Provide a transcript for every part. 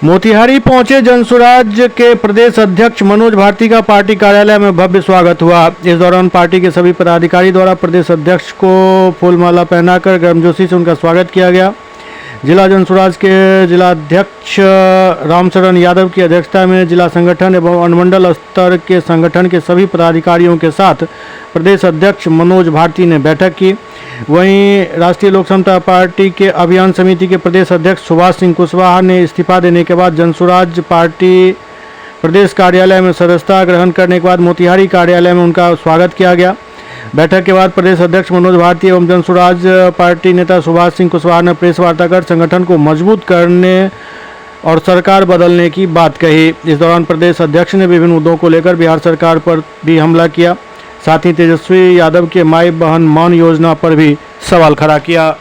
मोतिहारी पहुंचे जनसुराज के प्रदेश अध्यक्ष मनोज भारती का पार्टी कार्यालय में भव्य स्वागत हुआ। इस दौरान पार्टी के सभी पदाधिकारी द्वारा प्रदेश अध्यक्ष को फूलमाला पहनाकर गर्मजोशी से उनका स्वागत किया गया। जिला जनसुराज के जिलाध्यक्ष रामचरण यादव की अध्यक्षता में जिला संगठन एवं अनुमंडल स्तर के संगठन के सभी पदाधिकारियों के साथ प्रदेश अध्यक्ष मनोज भारती ने बैठक की। वहीं राष्ट्रीय लोक समता पार्टी के अभियान समिति के प्रदेश अध्यक्ष सुभाष सिंह कुशवाहा ने इस्तीफा देने के बाद जनसुराज पार्टी प्रदेश कार्यालय में सदस्यता ग्रहण करने के बाद मोतिहारी कार्यालय में उनका स्वागत किया गया। बैठक के बाद प्रदेश अध्यक्ष मनोज भारती एवं जनसुराज पार्टी नेता सुभाष सिंह कुशवाहा ने प्रेस वार्ता कर संगठन को मजबूत करने और सरकार बदलने की बात कही। इस दौरान प्रदेश अध्यक्ष ने विभिन्न मुद्दों को लेकर बिहार सरकार पर भी हमला किया। साथ ही तेजस्वी यादव के माई बहन मान योजना पर भी सवाल खड़ा किया।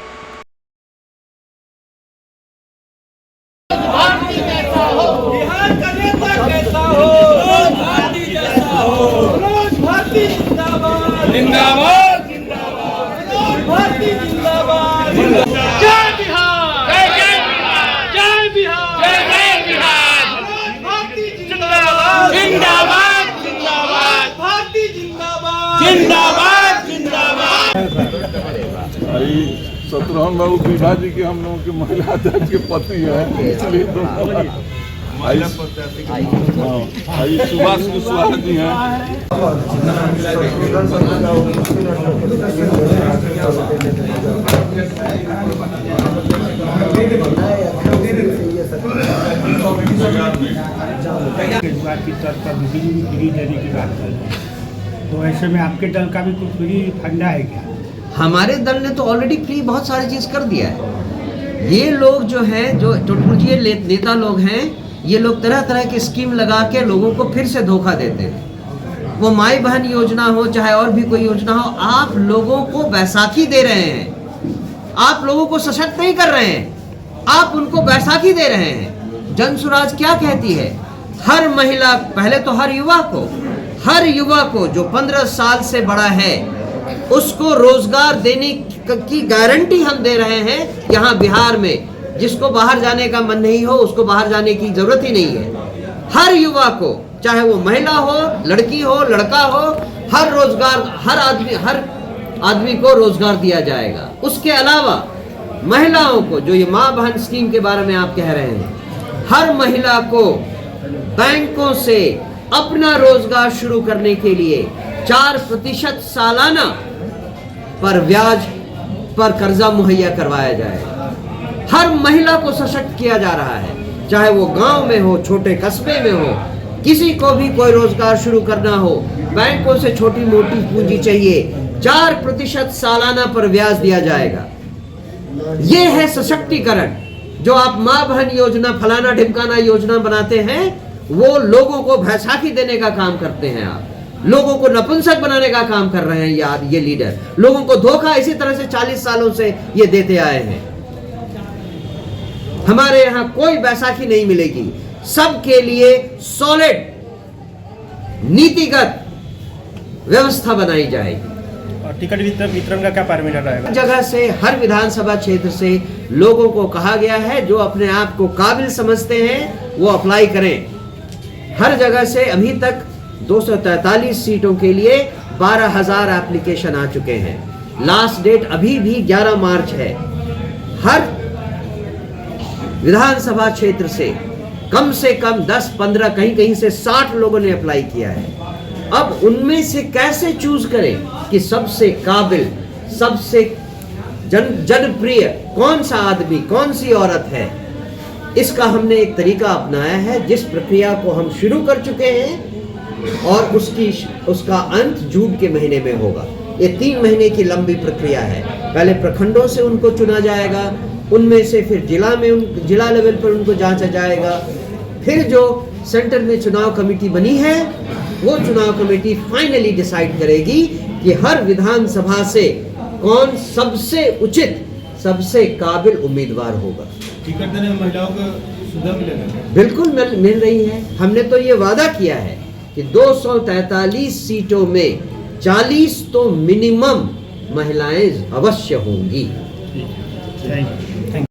शत्रुघ्न बाबू बीघा जी के हम लोगों के महिला अध्यक्ष के पति हैं, इसलिए तो सुभाष कुशवाहा जी हैं। तो ऐसे में आपके दल का भी कुछ फ्री फंडा है क्या? हमारे दल ने तो ऑलरेडी फ्री बहुत सारी चीज़ कर दिया है। ये लोग जो हैं, जो टुटमुटिये नेता लोग हैं, ये लोग तरह तरह की स्कीम लगा के लोगों को फिर से धोखा देते हैं। वो माई बहन योजना हो चाहे और भी कोई योजना हो, आप लोगों को बैसाखी दे रहे हैं, आप लोगों को सशक्त नहीं कर रहे हैं, आप उनको बैसाखी दे रहे हैं। जनसुराज क्या कहती है? हर महिला, पहले तो हर युवा को जो 15 साल से बड़ा है उसको रोजगार देने की गारंटी हम दे रहे हैं। यहाँ बिहार में जिसको बाहर जाने का मन नहीं हो उसको बाहर जाने की जरूरत ही नहीं है। हर युवा को, चाहे वो महिला हो, लड़की हो, लड़का हो, हर रोजगार, हर आदमी को रोजगार दिया जाएगा। उसके अलावा महिलाओं को, जो ये माँ बहन स्कीम के बारे में आप कह रहे हैं, हर महिला को बैंकों से अपना रोजगार शुरू करने के लिए 4% सालाना पर ब्याज पर कर्जा मुहैया करवाया जाएगा। हर महिला को सशक्त किया जा रहा है, चाहे वो गांव में हो, छोटे कस्बे में हो, किसी को भी कोई रोजगार शुरू करना हो, बैंकों से छोटी मोटी पूंजी चाहिए, 4% सालाना पर ब्याज दिया जाएगा। ये है सशक्तिकरण। जो आप माँ बहन योजना, फलाना ढिमकाना योजना बनाते हैं, वो लोगों को बैसाखी देने का काम करते हैं। आप लोगों को नपुंसक बनाने का काम कर रहे हैं यार। ये लीडर लोगों को धोखा इसी तरह से 40 सालों से ये देते आए हैं। हमारे यहाँ कोई बैसाखी नहीं मिलेगी। सबके लिए सॉलिड नीतिगत व्यवस्था बनाई जाएगी। और टिकट वितरण का क्या पैरामीटर रहेगा? जगह से, हर विधानसभा क्षेत्र से लोगों को कहा गया है जो अपने आप को काबिल समझते हैं वो अप्लाई करें। हर जगह से अभी तक 243 सीटों के लिए 12,000 एप्लीकेशन आ चुके हैं। लास्ट डेट अभी भी 11 मार्च है। हर विधानसभा क्षेत्र से कम 10-15, कहीं से 60 लोगों ने अप्लाई किया है। अब उनमें से कैसे चूज करें कि सबसे काबिल, सबसे जनप्रिय कौन सा आदमी, कौन सी औरत है? इसका हमने एक तरीका अपनाया है, जिस प्रक्रिया को हम शुरू कर चुके हैं और उसका अंत जून के महीने में होगा। ये 3 महीने की लंबी प्रक्रिया है। पहले प्रखंडों से उनको चुना जाएगा, उनमें से फिर जिला लेवल पर उनको जांचा जाएगा, फिर जो सेंटर में चुनाव कमेटी बनी है वो चुनाव कमेटी फाइनली डिसाइड करेगी कि हर विधानसभा से कौन सबसे उचित, सबसे काबिल उम्मीदवार होगा। टिकट देने में महिलाओं को सुविधा मिलेगा? बिल्कुल मिल रही है। हमने तो ये वादा किया है कि 243 सीटों में 40 तो मिनिमम महिलाएं अवश्य होंगी। Thank you.